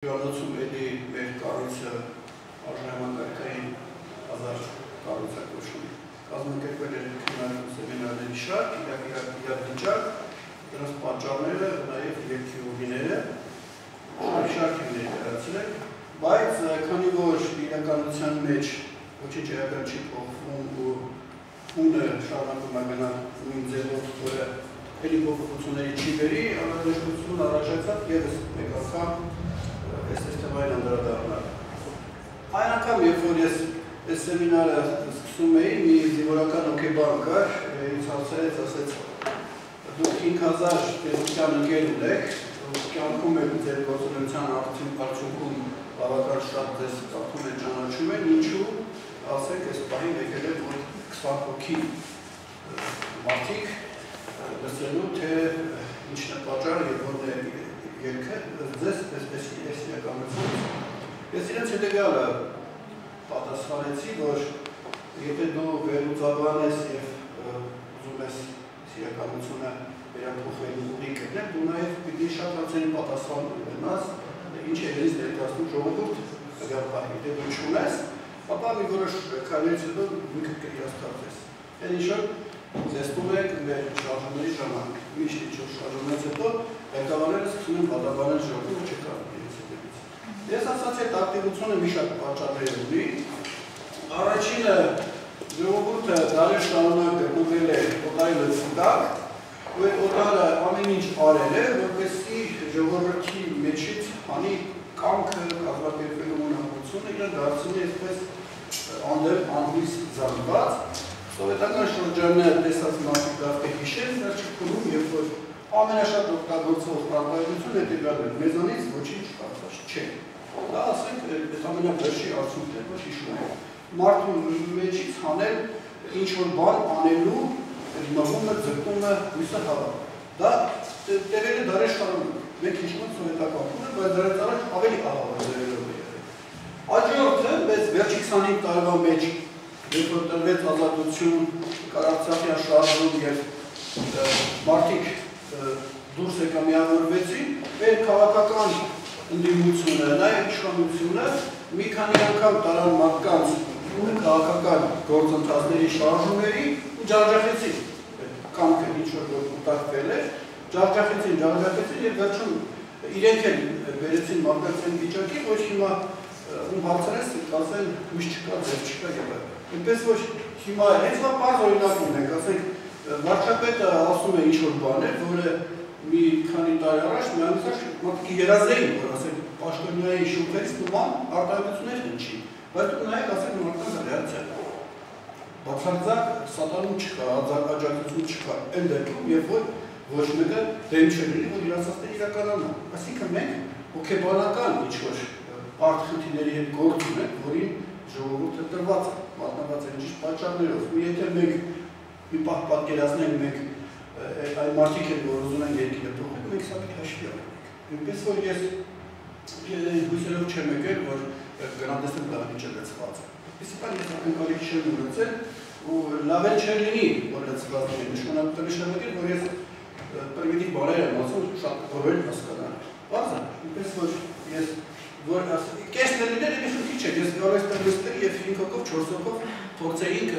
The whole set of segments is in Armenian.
Հյուրանոցում էլի մեր կառույցը արժանամակարգային ազատ կառույցակոչում կազմակերպվել էր քննարկում սեմինարների շարք, իրավիճակ, դրանց պատճառները, նաև ելքի ուղիները, շարք են ներկայացրել, բայց քանի որ իրականության մեջ ոչինչ էական չի փոխվում ու ունը շարունակում է գնալ նույն ձևով, որը էլի փոփոխությունների չի բերի, անհրաժեշտություն առաջացավ ևս մեկ անգամ այս թեմային անդրադառնալ։ Այն անգամ, երբ որ ես այս սեմինարը սկսում էի, մի զինվորական հոգեբան կար, ինձ հարցրեց, ասեց, դուք 5000 տեսության ընկեր ունեք, կյանքում եք ձեր գործունեության արդյունքում բավական շատ ձեզ կարծում են ճանաչում են, ինչու, ասենք, այս պահին եկել են 20 հոգի մարդիկ լսելու, թե ինչն է պատճառը եւ որն է ելքը ձեզ այսպես իրականություն։ Ես իրենց հետևյալը պատասխանեցի, որ եթե դու վերլուծաբան ես եւ ուզում ես իրականությունը վերափոխելու ուղի գտնել, դու նաեւ պիտի շատ հարցերի պատասխան ունենաս, ինչ է ինձ ներկայացնում ժողովուրդ գաղափարի, եթե դու չունես, ապա մի որոշ քայլերից հետո ինքդ կհիասթափվես։ Այն ինչը զեսպում եք մեր շարժումների ժամանակ, միշտ ինչ-որ շարժումից հետո ղեկավարները սկսում են վատաբանել ժողովուրդը չկա իրենց հետևից։ Ես ասացի այդ ակտիվությունը մի շատ պատճառներ ունի։ Առաջինը ժողովուրդը դարեր շարունակ գտնվել է օտարի լծի տակ, ու այդ օտարը ամեն ինչ արել է, որպեսզի ժողովրդի մեջից հանի կամքը կազմակերպելու ունակությունը իրեն դարձնի այսպես անհույս զանգված։ Սովետական շրջանը տեսած մարդիկ դարձ է հիշել, նա չքնում, երբ որ ամենաշատ օգտագործող արտահայտությունը հետևյալն է, մեզանից ոչինչ կարծած չէ։ Դա ասենք այդ ամենավերջի արդյունքն է, որ հիշում է։ Մարդու մեջից հանել ինչ-որ բան անելու մղումը, ձգտումը, հույսը հավատը։ Դա տևել է դարեր շարունակ։ Մենք հիշում ենք սովետականը, բայց դրանից առաջ ավելի ահավոր ձևերով է եղել։ Հաջորդը մեզ վերջի 25 տարվա մեջ երբ որ տրվեց ազատություն, Արցախյան շարժում եւ մարդիկ դուրս եկան միավորվեցին, մեր քաղաքական ընդդիմությունը, նաեւ իշխանությունը մի քանի անգամ տարան մարդկանց քաղաքական գործընթացների շարժումների ու ջախջախեցին։ Կամքը ինչ-որ ուտակվել էր, ջախջախեցին եւ վերջում իրենք են վերեցին մարդկանց այն վիճակի, որ հիմա ում հարցրես ասեն հույս չկա, ձև չկա եւ այլն։ Այնպես որ հիմա հենց նա բարձ օրինակ ունենք, ասենք վարչապետը ասում է ինչ-որ բաներ, որը մի քանի տարի առաջ միանգամից մարդիկ երազեին, որ ասենք պաշտոնյայի շուրջից նման արտահայտություններ ինչի, բայց դուք նայեք ասենք մարդկանց ռեակցիա։ Բացարձակ սատանում չկա, աջակցություն չկա, այն դեպքում, երբ որ ոչ մեկը դեմ չլինի, որ իրացածները իրականանան։ Այսինքն մենք հոգեբանական ինչ-որ արտխնդիրների հետ գործ ունենք, որին ժողովուրդը տրված է, մատնված է ճիշտ պատճառներով։ Եթե մենք մի պահ պատկերացնենք մենք այն մարդիկ են, որ ուզում են երկիրը փոխել, մենք սա պիտի հաշվի առնենք։ Այնպես որ ես հույսերով չեմ եկել, որ գնահատեմ դահլիճը լցված է։ Իսկական ես ակնկալիք չեմ ունեցել ու լավ էլ չէր լինի, որ լցված լինի, նշանակել, որ ես պրիմիտիվ բաներ եմ ասում, շատ որոշ հասկանալ։ Բարձր, այնպես որ ես որ կեսն լինել է մի խնդիր չէ, ես գալ ես տրվստերի և 5 հոգով, 4 հոգով փորձեինք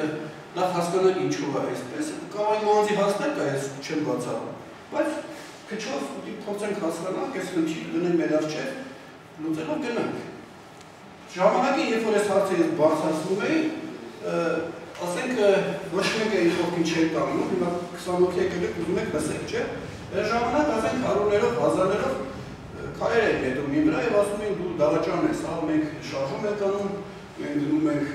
նախ հասկանալ ինչու է այսպես, կամ այն մանձի հասնել կա ես չեմ բացառում, բայց քչով փորձենք հասկանալ, կես խնդիր դնենք մեր առջև, լուծելով գնանք։ Ժամանակին, երբ որ ես հարցը ես բարձրացնում էի, ասենք ոչ մեկը իր խոսքին չէր տանում, հիմա 20 հոգի եկել եք ուզում եք լսեք, չէ։ Այդ ժամանակ ասենք հարյուրներով, հազարներով քայլեր են նետում իմ վրա եւ ասում են դու դավաճան ես, ահա մենք շարժում ենք անում, մենք գնում ենք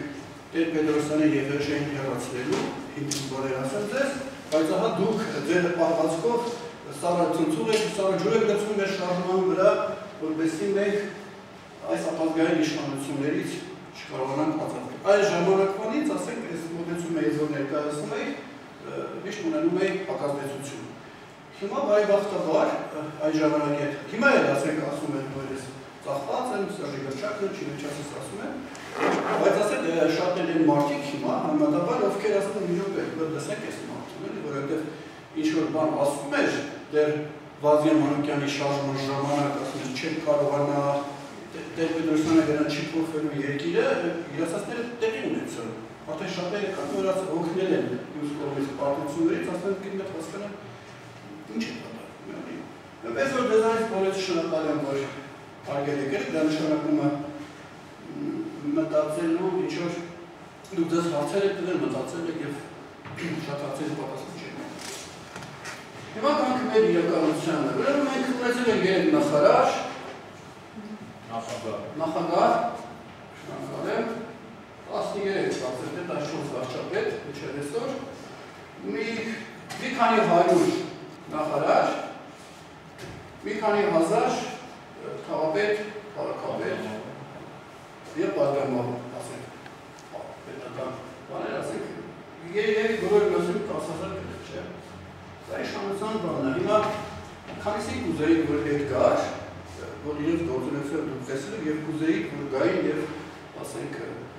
Տեր Պետրոսյանի եւ Էժեն հեռացնելու, ինչ բաներ ասեմ ձեզ, բայց ահա դուք ձեր պահվածքով սառը ցնցում եք, սառը ջուր եք լցնում մեր շարժման վրա, որովհետեւ մենք այս ապազգային իշխանություններից չկարողանանք ազատվել։ Այս ժամանակվանից, ասենք, այս մոտեցումը ես որ ներկայացնում էի, միշտ ունենում էի հակազդեցություն։ Հիմա բարեբախտաբար այն ժամանակի հետ, հիմա էլ ասենք ասում են, որ ես ծախված եմ, սրժի գրչակը, չիմեչասս ասում եմ, բայց ասենք շատ են մարդիկ հիմա, համատաբար, ովքեր ասում են միջոք է, որ լսենք ես մարդում են, որովհետև ինչ-որ բան ասում էր, դեր Վազգեն Մանուկյանի շարժման ժամանակ ասում ես չեք կարողանա հայերենը չի փոխվելու երկիրը իրացածները տեղի ունեցան։ Արդեն շատերը կան, որ օգնել են մյուս կողմից պարտություններից, ասեն կինդ հասկանան ինչ է կատարվում։ Պես որ դեզանից բոլորից շնորհակալ եմ, որ արգել եկել, դա նշանակում է մտածելու, ինչ որ դուք ձեզ հարցեր եք տվել, մտածել եք և շատ հարցերի պատասխան չեք։ Հիմա կանք մեր իրականությանը, ուրեմն մենք ունեցել ենք երեք նախարար, նախագահ, շնորհակալ եմ, 13 վարչապետ, այսօր վարչապետ, ինչեր այսօր, մի քանի 100 նախարար, մի քանի 1000 քաղաքապետ, քաղաքապետ և պատգամավոր, ասենք, պետական բաներ, ասենք, երեք բոլոր լսում 10,000 գրք չէ։ Դա իշխանության բանն է։ Հիմա քանիսի կուզեիք, որ հետ գար, որ իրենց գործունեությունը դուք տեսել եք և կուզեիք, որ գային և, ասենք,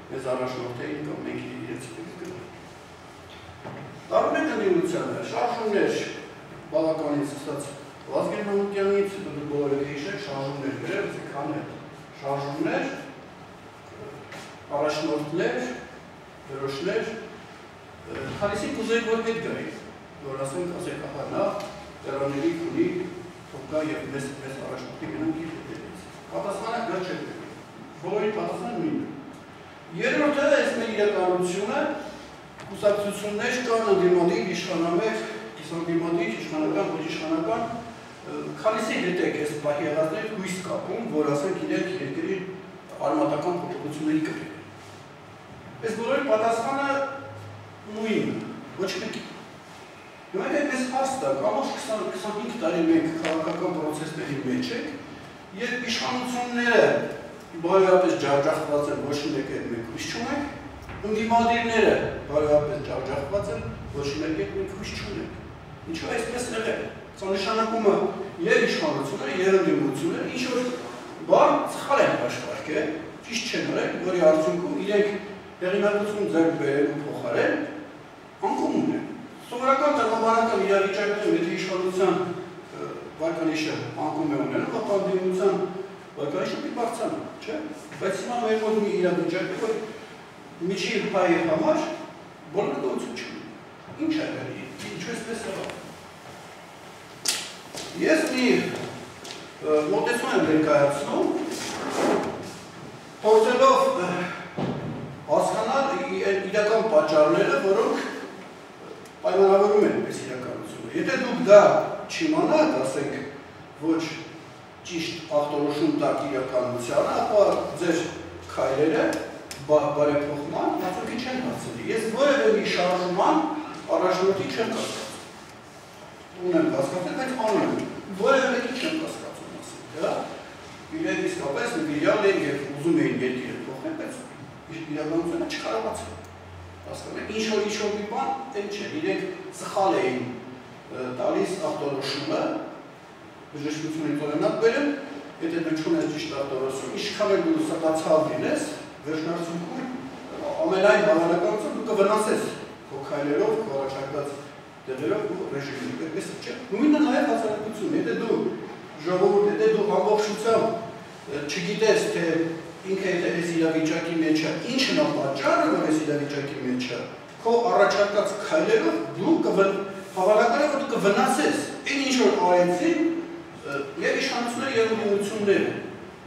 մեզ առաջնորդեին կամ մենք իրենց գնում։ Տարբեր տնտեսությանը, շարժումներ բավականին սկսած Վազգեն Մանուկյանից, դուք բոլորը հիշեք, շարժումներ գրել, քան է շարժումներ, առաջնորդներ, դրոշներ, քանիսի կուզեիք, որ հետ գային, որ ասենք, ահա նա տեղանների քունի թողկա և մեզ առաջնորդի գնանք իր հետևից։ Պատասխանը գր չեք գնում, բոլորի պատասխանը նույնն է։ Երրորդը այս մեր իրականությունը կուսակցություններ կան ընդդիմադիր, իշխանամետ, կիսանդիմադիր, իշխանական, ոչ իշխանական, քանիսի հետ եք այս պահի եղածներ հույս կապում, որ ասենք իրենք երկրի արմատական փոփոխությունների կպրեն։ Այս բոլորի պատասխանը նույնն է, ոչ մեկի։ Մենք այդպես հարց տակ, ամոչ 20-25 տարի մենք քաղաքական պրոցեսների մեջ ենք, երբ իշխանությունները բարոյապես ջախջախված են, ոչ մեկ հետ մենք հույս չունենք, ընդդիմադիրները բարոյապես ջախջախված են, ոչ մեկ հետ մենք հույս չունենք։ Ինչու այսպես եղել։ Սա նշանակում է և իշխանությունը, և ընդդիմությունը, ինչ որ բան սխալ են աշխատել, ճիշտ չեն արել, որի արդյունքում իրենք հեղինակություն ձեռք բերելու փոխարեն անկում ունեն։ Սովորական տրամաբանական իրավիճակներում, եթե իշխանության վարկանիշը անկում է ունենում, ապա ընդդիմության վարկանիշը պիտի բարձրանա, չէ՞։ Բայց հիմա մեր մոտ մի իրավիճակ է, որ միջին հայի համար բոլորը գոյություն չունեն։ Ինչ է եղել, ինչու էսպես եղավ։ Ես մի մոտեցում եմ ներկայացնում, փորձելով հասկանալ իրական պատճառները, որոնք պայմանավորում են այս իրականությունը։ Եթե դուք դա չիմանաք, ասենք, ոչ ճիշտ ախտորոշում տակ իրականությանը, ապա ձեր քայլերը բարեփոխման արդյունքի չեն հասցնի։ Ես որևէ մի շարժման առաջնորդի չեմ կասկածում։ Ունեմ կասկածել, բայց անում եմ։ Որևէ մեկի չեմ կասկածում, ասենք, իրենք իսկապես նվիրյալ են և ուզում էին երկիրը փոխել, բայց իրականությունը չկարողացան։ Հասկանեք, ինչ-որ մի բան, էլ չէ, իրենք սխալ էին տալիս ախտորոշումը, բժշկությունից օրինակ բերեմ, եթե դու չունես ճիշտ ախտորոշում, ինչքան էլ դու սատացավ լինես, վերջնարդյունքում ամենայն հավանականությամբ դու կվնասես քո քայլերով, քո առաջարկած տեղերով ու ռեժիմով, այդպես չէ։ Նույնը նաև հասարակություն, եթե դու ժողովուրդ, եթե դու ամբողջությամբ չգիտես, թե ինքը եթե այս իրավիճակի մեջ է, ինչն է պատճառը, որ այս իրավիճակի մեջ է, քո առաջարկած քայլերով դու հավանական է, որ դու կվնասես այն ինչ որ արեցին և իշխանությունները և ընդդիմությունները։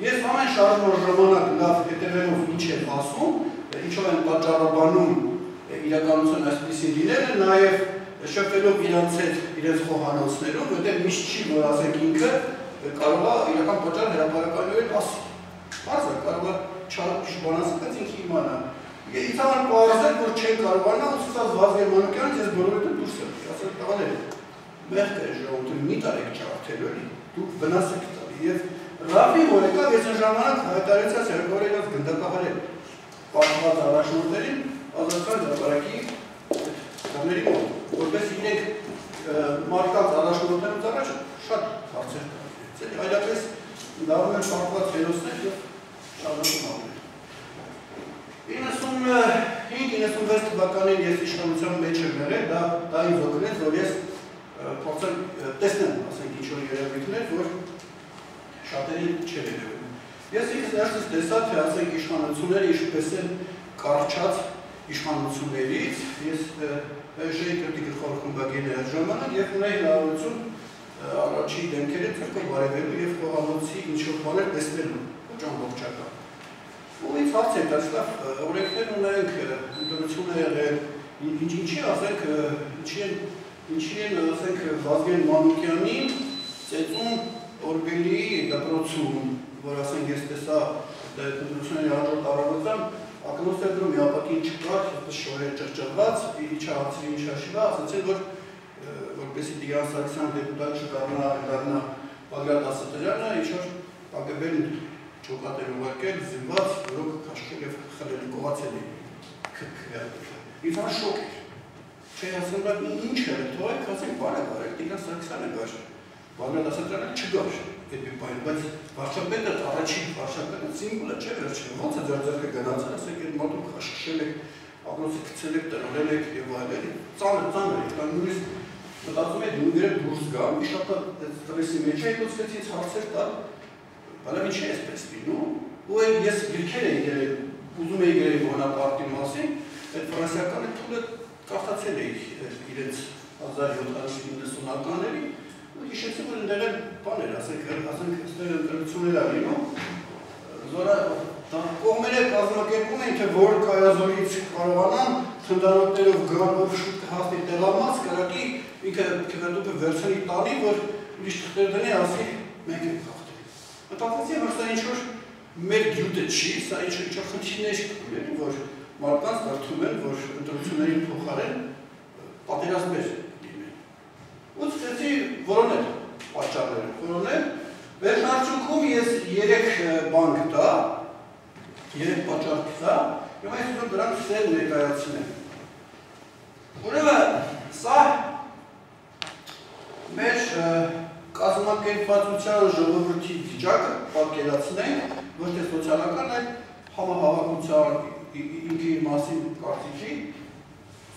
Ես ամեն շարժման ժամանակ լավ հետևելով ինչ եմ ասում, ինչով են պատճառաբանում իրականություն այսպիսին լինելը, նաև շփվելով իրենց հետ, իրենց խոհանոցներով, որտեղ միշտ չի, որ ասենք ինքը կարող է իրական պատճառ հրապարակայնորեն ասի։ Պարզ է, կարող է ճիշտ բան ասել, բայց ինքը իմանա։ Ինձ համար պարզ է, որ չեն կարողանա, ուսուցած Վազգեն Մանուկյանից ես բոլորովին դուրս եմ, ասել տղաներ, մեղք է ժողովուրդը մի տարեք ջարդելու, դուք վնաս եք տալի և Ռաֆի որ եկավ, ես ժամանակ հայտարարեցի հերկորելած գնդակահարել պատմված առաջնորդներին ազատական հրապարակի կամերի մոտ, որպես իրենք մարդկանց առաջնորդներուց առաջ շատ հարցեր տալի, այլապես դարում են պատմված հերոսներ և շարժում ապրել։ 95-96 թվականին ես իշխանության մեջ եմ եղել, դա ինձ օգնեց, որ ես փորձեմ տեսնեմ, ասենք ինչ-որ երևույթներ, որ շատերին չէր երևում։ Ես ինքս ներսից տեսա, թե ասենք իշխանությունները ինչպես են կարճած իշխանություններից, ես ՀԺ-ի կրտիկը խորխմբագին էր ժամանակ և ունեի հնարավորություն առաջի դեմքերը ձեռքը բարևելու և խոհանոցի ինչ-որ բաներ տեսնելու, ոչ ամբողջական։ Ու ինձ հարց է դարձավ, օրենքներ ունենք, ընտրություն է եղել, ինչի ասենք, ինչի են ասենք Վազգեն Մանուկյանին ծեծում Օրբելիի դպրոցում, որ ասենք ես տեսա ընտրությունների հաջորդ առավոտյան, ակնոստերում միապատին չկար, շորեր ճրճրված, իչա հարցրի ինչ հաշիվա, ասացին, որպեսի Տիգրան Սարգսյան դեպուտատ չդառնա Բագրատ Ասատրյանը, ինչ-որ ԿԳԲ-ն ջոկատ էր ուղարկել, զինված, որոնք քաշքել և խլել կողացել էին քրքրյալ։ Ինձ համար շոկ էր։ Չէ, ասեմ, ինչ էր, թողեք, ասենք, բան է բարել, Տիգրան Սարգսյանը գար, Բագրատ Ասատրյանը չգար էպի պայն, բայց վարչապետը առաջին վարչապետը սիմվոլը չէ վերջին, ոնց է ձեր ձեռքը գնացել, ասեք, այդ մարդու քաշքշել եք, ակնոցի գցել եք, տրորել եք և այլն, ծանր եք, կամ նույնիսկ մտածում եք նույնգերը դուրս գամ, մի շատ ստրեսի մեջ է, հետո սկսեցից հարցեր տալ, բալավ ինչ է այսպես լինում, ու ես գրքեր էի գրել, ուզում էի գրել Բոնապարտի մասին, այդ ֆրանսիական թուլը կարդացել էի իրենց 1790-ականների, ու հիշեցի, որ ընդեղ էլ բան էր, ասենք, ստեղ ընտրություններ է լինում, զորա կողմերը կազմակերպում են, թե որ կայազորից կարողանան թնդանոթներով գան, ով շուտ հասնի տեղամաս, կարակի ինքը քվերդուպը վերցնի տանի, որ ուրիշ թղթեր դնի, ասի, մենք ենք խաղթել։ Մտածեցի, որ սա ինչ-որ մեր գյուտը չի, սա ինչ-որ խնդիրներ կուներ, որ մարդկանց կարդում են, որ ընտրություններին փոխարեն պատերազմներ լինեն։ Ու սկսեցի որոնել պատճառները, որոնել, վերջնարդյունքում ես 3 բան գտա, 3 պատճառ գտա, և այսօր դրանք սեր ներկայացնեմ։ Ուրեմն, սա մեր կազմակերպվածության ժողովրդի վիճակը պատկերացնենք, ոչ թե սոցիալական, այլ համահավաքության ինքը իր մասին կարծիքի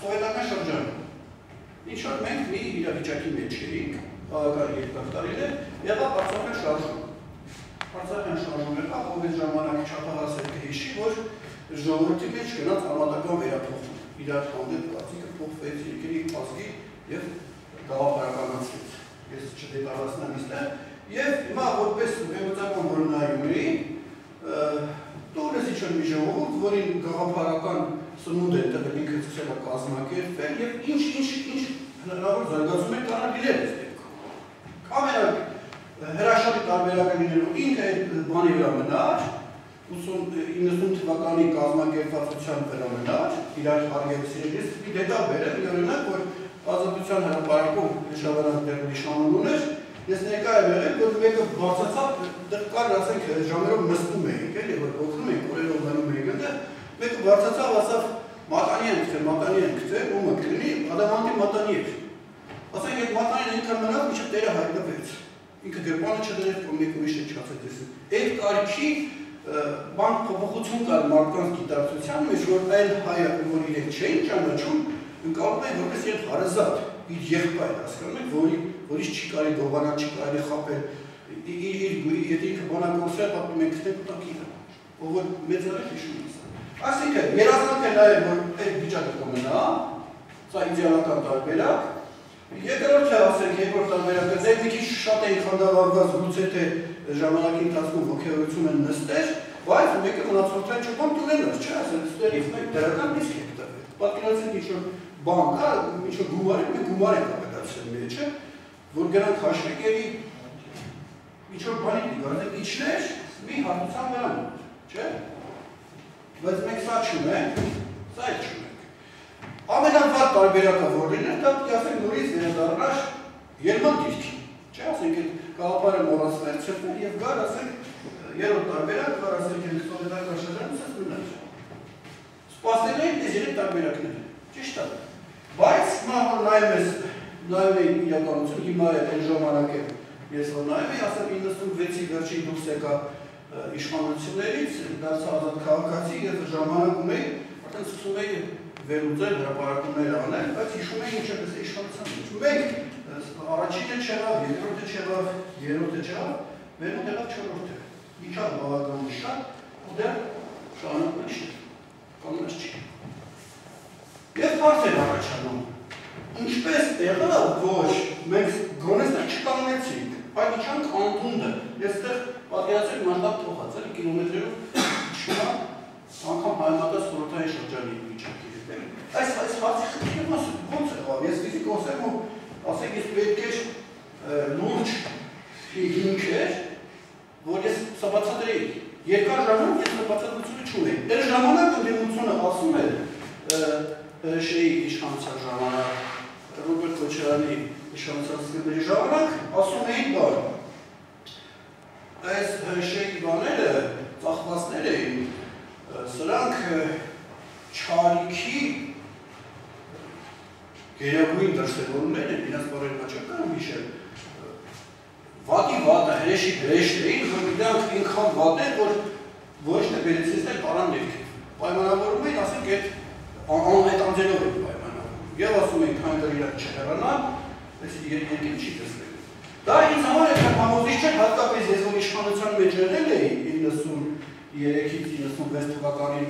սովետական շրջանում։ Ինչ-որ մենք մի իրավիճակի մեջ էինք, քաղաքական երկար տարիներ, եղավ Արցախյան շարժում։ Արցախյան շարժում եղավ, ով այդ ժամանակ չափահաս էր կհիշի, որ ժողովրդի մեջ գնաց արմատական վերափոխում։ Իրար հանդեպ կարծիքը փոխվեց, երկրի ազգի և գաղափարականացվեց։ Ես չդետալացնեմ իստեղ, և հիմա որպես վեհության որնայումների տուրես ինչ-որ մի ժողովուրդ, որին գաղափարական սնունդ է տվել ինքը սկսել է կազմակերպվել և ինչ հնարավոր զարգացումներ կարան այս դեպքում։ Ամենահրաշալի տարբերակը լինելու ինքը այդ բանի վրա մնար, 90 թվականի կազմակերպվածության վրա մնար, իրար հարգեցին, մի դետալ բերեմ, մի օրինակ, որ Ազատության հրապարակում հիշավարանք դեռ նշանուն ուներ, ես ներկա եմ եղել, որ մեկը բարձացավ, դեռ կար, ասենք, ժամերով նստում էինք, էլի, որ օգնում էինք, օրերով մնում էինք ընդեղ, մեկը բարձացավ, ասավ, մատանի են գցել, ումը կլինի, ադամանտի մատանի էր։ Ասենք, այդ մատանին ինքը մնավ, մինչև տերը հայտնվեց։ Ինքը գրպանը չդրեց, որ մեկ ուրիշ է չացեց։ Այդ կարիքի բան փոփոխություն կար մարդկանց գիտակցության մեջ, որ այլ հայը, որ իրենք չէին ճանաչում, ընկալում են որպես իրեն հարազատ, իր եղբայր, հասկանում եք, որից չի կարելի գովանալ, չի կարելի խապել, եթե ինքը բանակորսել, պատմում են գտնեք ու տակիրը, ով որ մեծարել հիշում ես։ Այսինքն, երազանք է նաև, որ այդ վիճակը կմնա, սա իդեալական տարբերակ, երկրորդ է ասենք, երկրորդ տարբերակը, ձեր մի քիչ շատ էին խանդավառված, գուցե թե ժամանակի ընթացքում ոգևորություն են նստեր, բայց մեկը մնացորդային չոպան տուրելներ, չէ, ասենք, ստերից մեկ դրական դիսկ եք տվել։ Պատկերացրեք ինչ-որ բան կա, ինչ-որ գումար եք, մենք գումար եք ապետացրել մեջը, որ գրանք հաշվիկերի ինչ-որ բանի դիգարնեք իչներ, մի հարթության վրա մոտ, չէ։ Բայց մենք սա չունենք, սա էլ չունենք։ Ամենավատ տարբերակը որին է, դա պիտի ասենք նորից վերադառնար Երման դիրքին, չէ, ասենք այդ գաղափարը մոռացվել, ցրտել եւ գար, ասենք երրորդ տարբերակ, գար ասենք այդ սովետական շրջանում սա մնաց։ Սպասել էին այս երեք տարբերակները, ճիշտ է։ Բայց հիմա որ նայում էի իրականություն, հիմա այդ ժամանակ ես որ նայում էի, ասեմ 96-ի վերջին դուրս եկա իշխանություններից, դարձա ազատ քաղաքացի եւ ժամանակում էի, արդեն սկսում էի վերլուծել հրապարակումներ անել, բայց հիշում էի ինչպես է իշխանության մեջ։ Մեկ առաջինը չեղավ, երկրորդը չեղավ, երրորդը չեղավ, վերջը եղավ չորրորդը։ իջավ բավական շատ, ու դեռ շարունակում չի, կանոնες չի։ Եվ հարց էր առաջանում, ինչպես տեղը, որ մենք գոնես դա չկանոնեցինք, այդ իջանք անդունդը, ես դեռ պատկերացրեք մարտապ թողած, էլի կիլոմետրերով չնա, անգամ հայմատած խորհրդային շրջանի իջանքի հետ։ Այս հարցի խնդիրը ոնց եղավ, ես ֆիզիկոս եմ ու ասեք ես պետք էր լուրջ հիմք էր, որ ես սա բացատրեի։ Երկար ժամանակ ես բացատրությունը չունեի։ Այդ ժամանակ ընդդիմությունը ասում էր ՀՇ-ի իշխանության ժամանակ, Ռոբերտ Քոչարյանի իշխանության սկզբների ժամանակ ասում էին բան։ Այս ՀՇ-ի բաները, ծախվածներ էին, սրանք չարիքի գերագույն դրսևորումներ են, իրենց բարեր մաչակարում հիշել, վատի վատը, հրեշի հրեշտ էին, որ իրանք ինքան վատ են, որ ոչ թե բերեցիստներ պարան ներքև։ Պայմանավորում էին, ասենք, այդ անձելով են պայմանավորում։ Եվ ասում էին, քանի դեռ իրանք չհեռանան, այս երկին չի տեսնել։ Դա ինձ համար է համոզիչ չէ, հատկապես ես որ իշխանության մեջ եղել էի 93-ից 96 թվականին,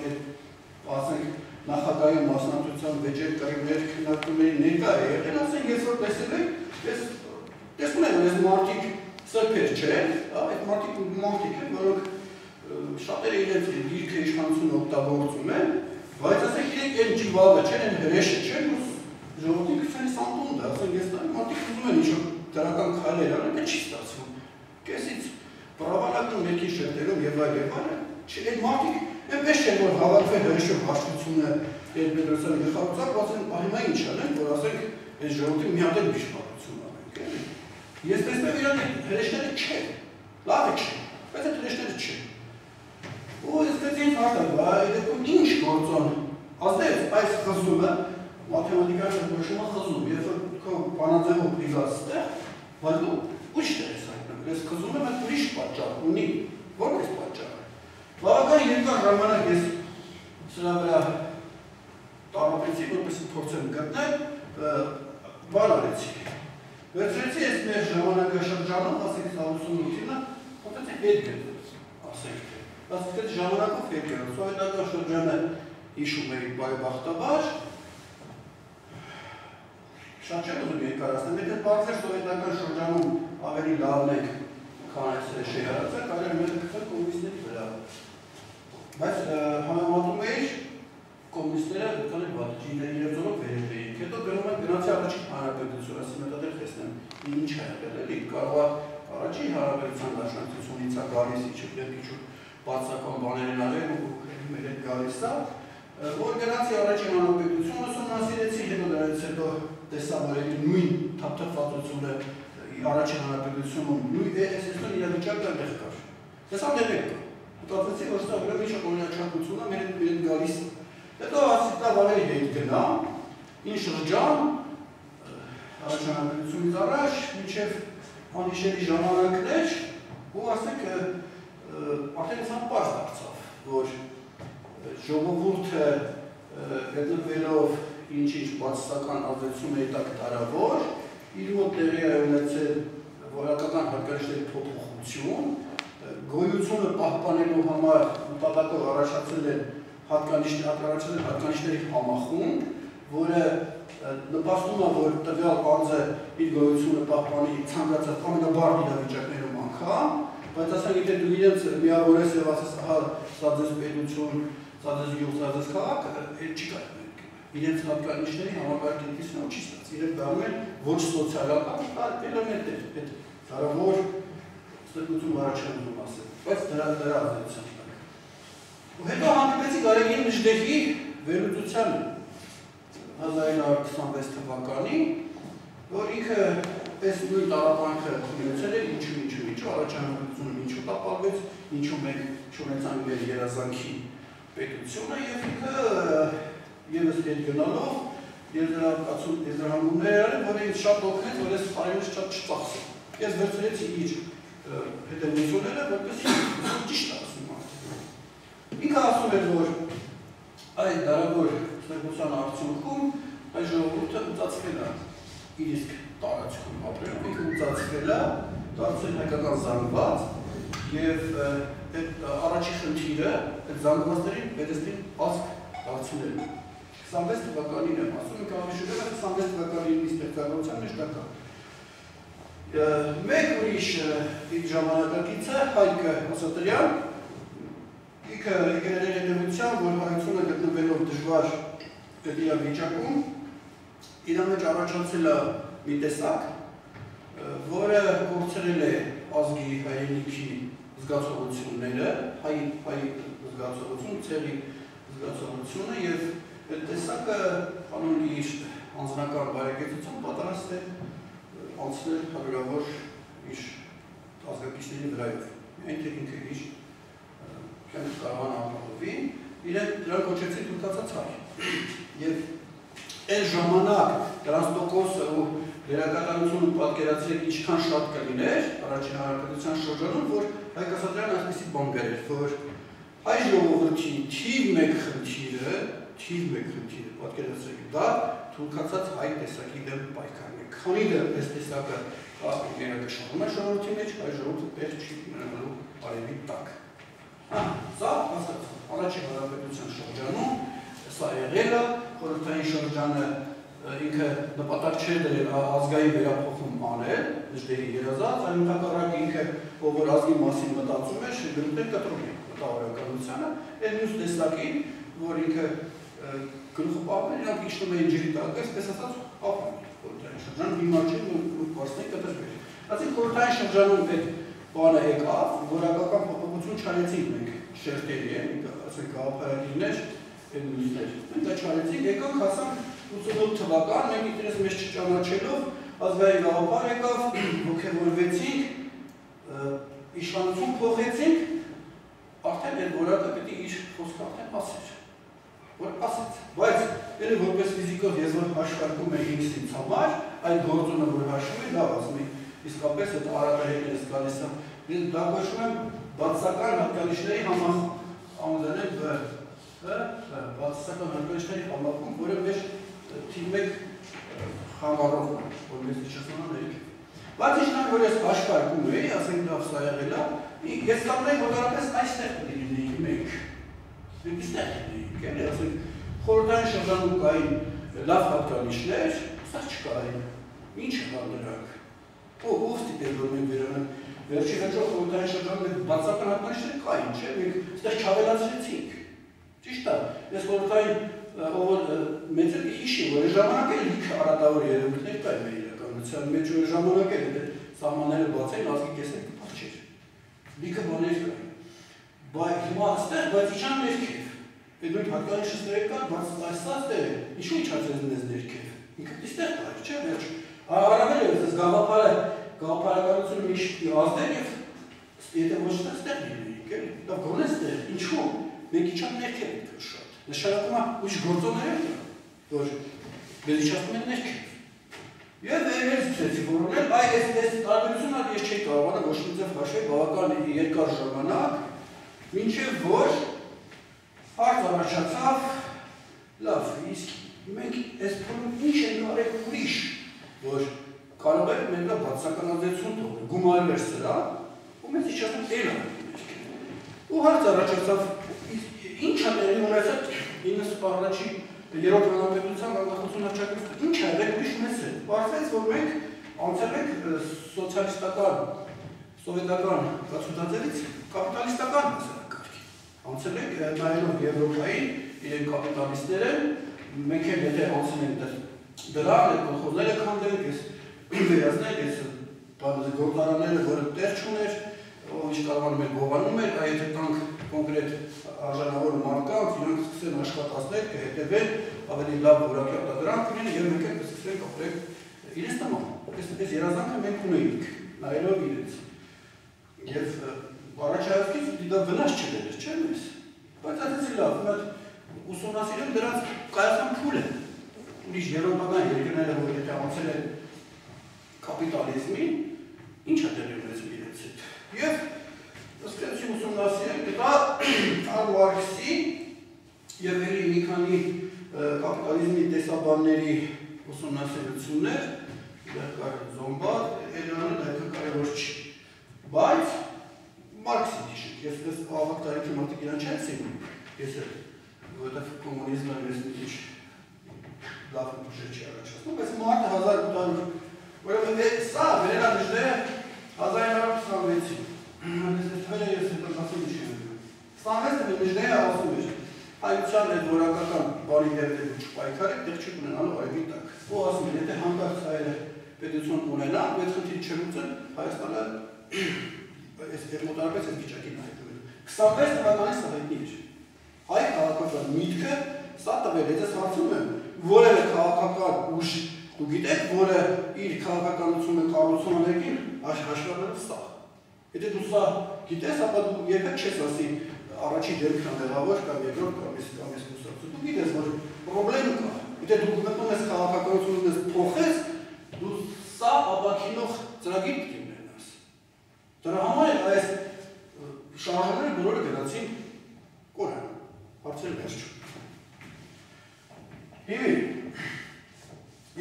ասենք, նախագահի մասնակցության վեճեր կռիվներ քննարկումների ներկա է եղել, ասենք, ես որ տեսել եմ, ես տեսնում եմ, որ այս մարդիկ սրբեր չեն, այդ մարդիկ են, որոնք շատերը իրենց դիրքը իշխանությունը օգտագործում են, բայց ասենք իրենք այն ջիվալը չեն, այն հրեշը չեն, ու ժողովրդին գցեն սանդունդը, ասենք, ես տան մարդիկ ուզում են ինչ-որ դրական քայլեր անել, դա չի ստացվում։ Կեսից պրավանական մեկի շերտերում եւ այլ, այդ մարդիկ այնպես չեն, որ հավաքվել հրեշով հաշտությունը Տեր-Պետրոսյանի գլխավորությամբ, ասեն, հիմա ինչ անենք, որ ասենք, այս ժողովրդին մի հատ էլ միշտություն անենք, էլի։ Ես տեսնեմ իրան հրեշները չեն, լավը չեն, բայց այդ հրեշները չեն։ Ու ես տեսին հարթակ, այդ ինչ գործոն, ազդեց այս խզումը, մաթեմատիկայի շրջումը խզում, երբ որ քո բանաձևով դիգած ստեղ, բայց դու ուշ տեղ ես հայտնում, ես խզում եմ այդ ուրիշ պատճառ, ունի, որպես պատճառ։ Բավական երկար ժամանակ ես սրա վրա տարապեցի, որպես փորձեմ գտնել, բան արեցի։ Վերցրեցի ես մեր ժամանակաշրջանում, ասենք 98-ին, փորձեցի հետ գտնել, ասենք թե։ Բայց այդ ժամանակով հետ գտնել, սովետական շրջանը հիշում էի բարեբախտաբար, շատ չեմ ուզում երկարացնել, եթե բարձր սովետական շրջանում ավելի լավն եք, քան այս շեհարացակ, կարել մեր գծել կոմունիստների վրա։ Բայց համեմատում էիր կոմունիստները գտել վատ, իրենց ձորով վերել էինք, հետո գնում են գնացի առաջին հանրապետություն, ասի մետադեր տեսնեմ, ինչ է եղել էլի, կարող առաջին հանրապետության դաշնակցությունից է գալիս, իչու բացական բաներ են արել ու մեր հետ գալիս է, որ գնացի առաջին հանրապետություն, ուսումնասիրեցի, հետո դրանից հետո տեսա, որ այդ նույն թափթփվածությունը առաջին հանրապետությունում նույն էսեստոն իրավիճակը այնտեղ կար։ Տեսա դեռ կա։ Մտածեցի, որ սա ուրեմն ինչ-որ օրինաչափություն է, մեր հետ գալիս։ Հետո ասի դա ավելի հետ գնա, ինչ շրջան, առաջին հանրապետությունից առաջ, մինչև անհիշելի ժամանակներ, ու ասենք արդեն սա պարզ դարձավ, որ ժողովուրդը հետևելով ինչ-ինչ բացասական ազդեցություն է տակ տարավոր, իր մոտ տեղի է ունեցել որակական հատկանիշների փոփոխություն, գոյությունը պահպանելու համար նպատակով առաջացել են հատկանիշների համախումբ, որը նպաստում է, որ տվյալ անձը իր գոյությունը պահպանի ցանկացած ամենաբարդ իրավիճակներում անգամ, բայց ասենք եթե դու իրենց միավորես եւ ասես, ահա սա ձեզ պետություն, սա ձեզ գյուղ, սա ձեզ քաղաք, այդ չի կարող։ Իրենց հատկանիշների համակարգից նոր չի ստաց, իրենք դառնում են ոչ սոցիալական էլեմենտներ, այդ հարավոր ստեղծություն առաջան ուզում ասել, բայց դրա ազդեցության տակ։ Ու հետո հանդիպեցի Գարեգին Նժդեհի վերլուծությանը 1926 թվականին, որ ինքը պես նույն տարապանքը ունեցել էր ինչու, առաջանալությունը ինչու տապալվեց, ինչու մենք չունեցանք մեր երազանքի պետությունը եւ ինքը Եվս հետ գնալով, եզրահանգումներ արել, որ ինձ շատ օգնեց, որ ես արևից շատ չծախսեմ։ Ես վերցրեցի իր հետևությունները, որպես ճիշտ ասում մարդը։ Ինքը ասում էր, որ այդ դարավոր ստեղծության արդյունքում այս ժողովուրդը ուծացվել է իր իսկ տարածքում ապրելով, ինքը ուծացվել է, դարձել հայկական զանգված եւ առաջի խնդիրը այդ զանգվածներին վերստին ազգ դարձնելն է։ 26 թվականին եմ ասում, մենք ավելի շուտ 26 թվականին ստեղծագործության մեջ դա կա։ Մեկ ուրիշ իր ժամանակակիցը Հայկ Ասատրյան, ինքը եկել էր հետևության, որ հայությունը գտնվելով դժվար իրավիճակում, իր մեջ առաջացել է մի տեսակ, որը կորցրել է ազգի հայրենիքի զգացողությունները, հայ զգացողություն, ցեղի զգացողությունը եւ այդ տեսակը անունի իր անձնական բարեկեցություն պատրաստ է անցնել հարյուրավոր իր ազգակիցների վրայով։ Այնտեղ ինքը իր կյանք կարողան ապահովի, դրանք կոչեցին թուրքացած հայ։ Եվ այն ժամանակ դրանց տոկոսը ու վերակատարությունը պատկերացրել ինչքան շատ կլիներ առաջին հանրապետության շրջանում, որ Հայկ Ասատրյանը այսպիսի բան գրեր, որ հայ ժողովրդի թիվ մեկ խնդիրը պատկերացրեք, դա թուրքացած հայ տեսակի դեմ պայքարն է։ Քանի դեռ այս տեսակը ներկայացնում է ժողովրդի մեջ, հայ ժողովուրդը պետք չի մնալու արևի տակ։ Սա ասած, առաջին հանրապետության շրջանում սա եղել է, խորհրդային շրջանը ինքը նպատակ չէր դրել ազգային վերափոխում անել, դժդերի երազած, այն հակառակ ինքը, ով որ ազգի մասին մտածում էր, գրում էր կտրում է մտավորականությանը, այն մյուս տեսակին, որ ինքը գլուխը պահում էր, իրանք իջնում էին ջրի տակ, այսպես ասած ապրում էր խորհրդային շրջանում, հիմա չէ, որ պարսնեի կտրվեր։ Այսինքն խորհրդային շրջանում այդ բանը եկավ, որակական փոփոխություն չարեցինք մենք շերտերի են, ասենք գաղափարագիրներ, այն մյուսներ։ Մենք դա չարեցինք, եկանք հասանք 88 թվական, մենք ինքներս մեզ չճանաչելով, ազգային գաղափար եկավ, ոգևորվեցինք, իշխանություն փոխեցինք, արդեն այդ որակը պետք է իր խոսքը արդեն ասեր, որ ասեց, բայց ելի որպես ֆիզիկոս ես որ հաշվարկում եմ ինքս ինձ համար, այդ գործոնը որ հաշվում է, լավ ասում եմ, իսկապես այդ արատահերներս գալիս եմ, դա կոչվում եմ բացասական հատկանիշների համաձայնել բացասական հատկանիշների համակում, որը մեր թիվ մեկ խանգարող է, որ մեզ իշխանան ներքև։ Բայց ինչքան որ ես հաշվարկում էի, ասենք լավ սա եղել է, ես կամենայի մոտավորապես այստեղ պետք է լինեինք մենք։ Մենք այստեղ լինեինք, էլի, ասենք խորհրդային շրջանում կային լավ հատկանիշներ, սա չկային։ Ինչ եղավ դրանք։ Ով ստիպել որ մենք վերանանք վերջի վերջով խորհրդային շրջանում բացական հատկանիշներ կային, չէ՞, մենք այստեղ չավելացրեցինք։ Ճիշտ է, ես խորհրդային ով մեծ է հիշի, որ ժամանակ էլ լիքը արատավոր երևույթներ կային մեր իրականության մեջ, որ ժամանակ էլ սահմանները բացային, ազգի կեսներ կփոխչեր։ Լիքը բաներ կային։ Բայց հիմա այստեղ, բայց իջան ներքև։ Այդ նույն հատկանիշները կան, բայց այսպես է, ինչու իջացրեց մեզ ներքև։ Ինքը այստեղ կար, չէ՞, վերջ։ Առավել ես գաղափարականությունը մի շփի ազդել եւ եթե ոչ թե այստեղ լինեինք, էլի։ Դա գոնե այստեղ, ինչու՞։ Մենք իջան ներքև ենք շատ։ Նշանակում է ուրիշ գործոններ են, որ մեզ իջացնում են ներքև։ Եվ ես սկսեցի որոնել, այս տարբերությունը ես չէի կարողանա ոչ մի ձև հաշվել բավական երկար ժամանակ, մինչև որ հարց առաջացավ, լավ, իսկ մենք այս փորում ինչ ենք արել ուրիշ, որ կարող էր մենք դա բացականացություն թողնել, գումարել էր սրա, ու մեզ իջացնում էլ արել։ Ու հարց առաջացավ, ինչ է տեղի ունեցել 91-ի երրորդ հանրապետության անկախություն հռչակագրությունը, ինչ է եղել ուրիշ մեզ է։ Պարզվեց, որ մենք անցել ենք սոցիալիստական, սովետական կաթուտաձևից կապիտալիստական հասարակարգի։ Անցել ենք նայելով Եվրոպային, իրենք կապիտալիստներ են, մենք էլ եթե անցել ենք դրան, այդ կոլխոզները քանդենք, ես վերացնենք, ես գործարանները, որը տեղ չուներ, ով ինչ կարողանում էր գովանում էր, եթե տանք կոնկրետ արժանավոր մարդկանց, իրենք սկսեն աշխատացնել, կհետևեն, ավելի լավ որակի արտադրանք ունեն եւ մենք էլ կսկսենք ապրել իրենց նման։ Այս երազանքը մենք ունեինք, նայելով իրենց։ Եվ առաջարկից դա վնաս չդերեր, չէ՞ մեզ։ Բայց այդպես լավ, հիմա ուսումնասիրեմ դրանց կայացան փուլը։ Ուրիշ եվրոպական երկրները, որ եթե անցել են կապիտալիզմին, ինչ է տեղի ունեցել իրենց հետ։ Եվ սկսեցի ուսումնասիրել դա Մարքսի եւ ելի մի քանի կապիտալիզմի տեսաբանների ուսումնասիրություններ, դա կար Զոմբատ, Էլյանը դա կարևոր չի։ Բայց Մարքսի հիշեք, ես ավակ տարիքի մարդիկ իրան չեն սիրում, ես որտեղ կոմունիզմը մեզ մի քիչ լավ ուժեր չի առաջացնում, բայց մարտը 1800, ուրեմն սա վերանիշները 1926-ին, ես թվերը ես հետո ասում ինչ եմ դրում, 26-ը նիշները ասում էր, հայության այդ որակական բարի դերդերու չպայքարեք, դեղ չի կունենալու այգի տակ, ու ասում են, եթե հանկարծ հայերը պետություն ունենա, բայց խնդիր չլուծեն, Հայաստանը մոտարապես այս վիճակին հայտնում են։ 26 թվականին սա հայտնի էր։ Հայ քաղաքական միտքը սա տվել, ես հարցում եմ, որևէ քաղաքական ուժ դու գիտեք, որը իր քաղաքականությունը կառուցում անեկին հաշվառելով սա։ Եթե դու սա գիտես, ապա դու երբեք չես ասի առաջին դեպքն անեղավոր կամ երկրորդ կամ ես կուսակցություն, դու գիտես, որ պրոբլեմ կա։ Եթե դու մտնում ես քաղաքականությունից ես փոխես, դու սա ապակինող ծրագիր պետք է ունենաս։ Դրա համար այս շարժումները բոլորը գնացին կորան, հարցերը վերջում։ Հիմի,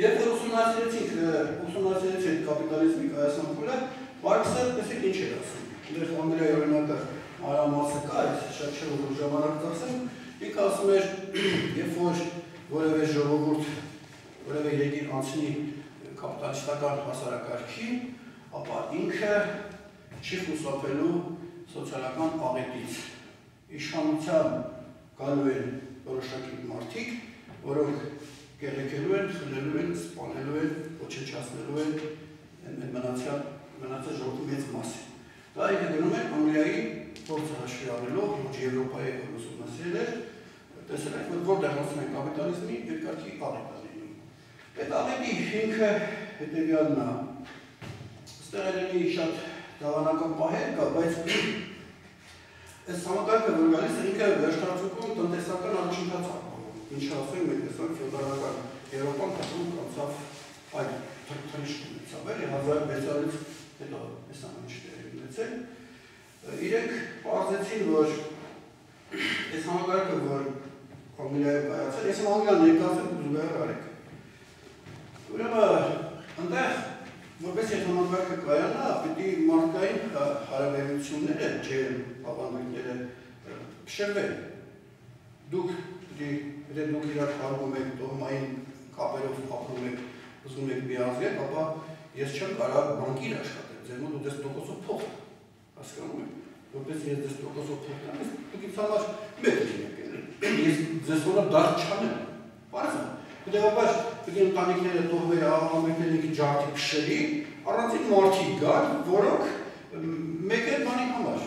երբ որ ուսումնասիրեցինք կապիտալիզմի կայացման փուլը, Մարքսը տեսեք ինչ էր ասում։ Դեր Անգլիայի օրինակը մանրամասը կա, այս շատ չէ որ ժամանակ ծախսեմ, ինքը ասում էր, երբ որ որևէ ժողովուրդ, որևէ երկիր անցնի կապիտալիստական հասարակարգի, ապա ինքը չի խուսափելու սոցիալական աղետից։ Իշխանության գալու են որոշակի մարդիկ, որոնք կեղեքելու են, խլելու են, սպանելու են, ոչնչացնելու են մնացյալ ժողովրդի մեծ մասը։ Դա ինքը գնում է Անգլիայի փորձը հաշվի առնելով, ոչ Եվրոպայի ուսումնասիրել էր, տեսել եք, որտեղ ասում են կապիտալիզմի երկարքի աղետ է լինում։ Այդ աղետի հիմքը հետևյալն է։ Այստեղ էլի շատ դավանական պահեր կա, բայց այս համակարգը որ գալիս է ինքը վերջնարդյունքում տնտեսական առաջընթաց է։ Ինչ ասում ենք, տեսանք ֆեոդալական Եվրոպան կտրում անցավ այլ թռիչք ունեցավ, 1600-ից հետո այս ամենը տեղի ունեցել։ Իրենք պարզեցին, որ այս համակարգը, որ Անգլիայում կայացել, ես եմ Անգլիան ներկայացել զուգահեռ արեք։ Ուրեմն այնտեղ որպես այդ համակարգը կայանա, պիտի մարդկային հարաբերությունները, ջերմ ավանդույթները փշրվեն։ Դուք իրար հարվում եք, տոհմային կապերով ապրում եք, ուզում եք միացնել, ապա ես չեմ կարող բանկիր աշխատել, ձեր մոտ 10% փող հասկանում եք, որպես ես 10% փող տամ, ես դուք ինձ համար մեկ լինեք, ես ձեզ որը դարձ չանեմ, պարզ է, հետևաբար պետք է ընտանիքները տոհմերը աղամեկների ջարդի փշերի, առանցին մարդիկ գան, որոնք մեկ է բանի համար,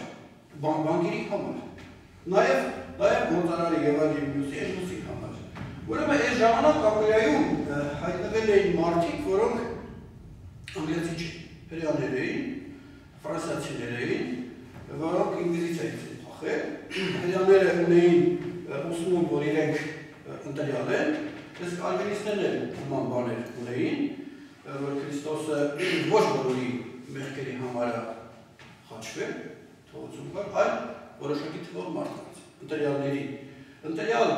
բանկիրի համար, նաև գործարարի եւ այլ մյուսի համար։ Ուրեմն այս ժամանակ Անգլիայում հայտնվել էին մարդիկ, որոնք անգլիացի չէին, հրեաներ էին, ֆրանսիացիներ էին, որոնք ինգլիզից էին փախել, հրեաները ունեին ուսում, որ իրենք ընտրյալ են, այս կալվինիստներն նման բաներ ունեին, որ Քրիստոսը ոչ բոլորի մեղքերի համար խաչվել, թողություն կար, այլ որոշակի թվով մարդկանց, ընտրյալների։ Ընտրյալ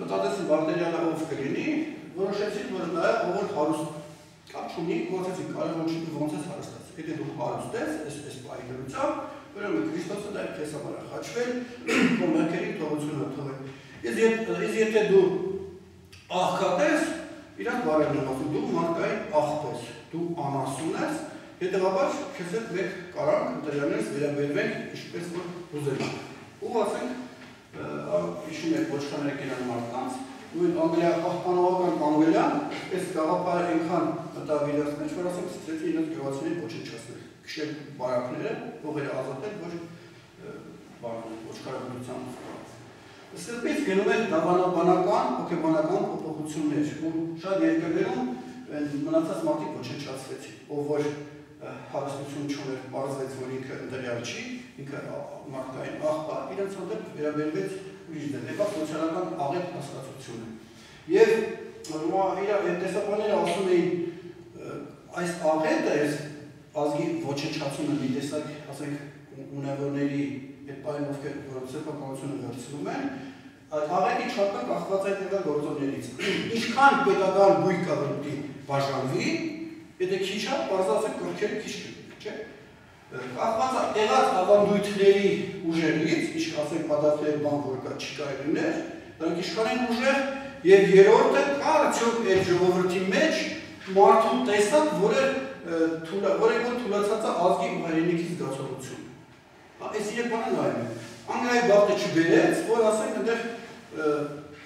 մտածեցին բարտերյալը ով կլինի, որոշեցին, որ նաև ով հարուստ կապ չունի, գործեցին կարևոր չի ոնց ես հարստացել։ Եթե դու հարուստ ես, այս պայքարությամբ, ուրեմն Քրիստոսը դա քեզ համար խաչվել, քո մեղքերի թողությունը թողել։ Իսկ եթե դու աղքատ ես, իրանք բարերն են ասում, դու մարդկային աղբ ես, դու անասուն ես, հետևաբար քեզ հետ մեկ կարանք ընտրյալներից վերաբերվենք ինչպես որ ուզենք։ Ու ասենք իշում եք ոչխաները կենան մարդկանց, ու այդ Անգլիա պահպանողական Անգլիան այս գաղափարը այնքան մտավիրած մեջ, որ ասենք սկսեցի իրենց գյուղացիներին ոչնչացնել, քշել բարակները, փողերը ազատել, որ ոչխարաբնությամբ Սկզբից գնում են դավանաբանական, հոգեբանական փոփոխություններ, ու շատ երկրներում մնացած մարդիկ ոչնչացվեցին, ով որ հարստություն չուներ, պարզվեց, որ ինքը ընտրյալ չի, ինքը մարդկային աղբ է, իրենց հանդեպ վերաբերվեց ուրիշ դեպ, եկավ սոցիալական աղետ հասկացությունը։ Եվ տեսականները ասում էին, այս աղետը, այս ազգի ոչնչացումը մի տեսակ, ասենք, ունևորների այդ պայն ովքեր, որոնք սեփականությունը վերցնում են, այդ աղետի չափը կախված այդ եղել գործոններից։ Ինչքան պետական բույկը, որ պիտի բաժանվի, եթե քիչ է, պարզ ասեք կողքերը քիչ կլինի, չէ։ Ուրեմն, այս աղետի չափը կախված է այդ եղել գործոններից։ Ինչքան պետական բույկը, որ պիտի բաժանվի, եթե քիչ է, պարզ ասեք կողքերը քիչ կլինի, չէ։ Ուրեմն, կախված եղած ավանդույթների ուժերից, իսկ ասենք պատասխանատու բան որ կա չի կարելի լինել, դրանք իշխանային ուժեր եւ երրորդը կա արդյոք այդ ժողովրդի մեջ մարդու տեսակ, որը թույլատրած է ազգի ու հայրենիքի զգացողություն։ Այս երեք բանը նայում են։ Անգլիայի բախտը չբերեց, որ ասենք այնտեղ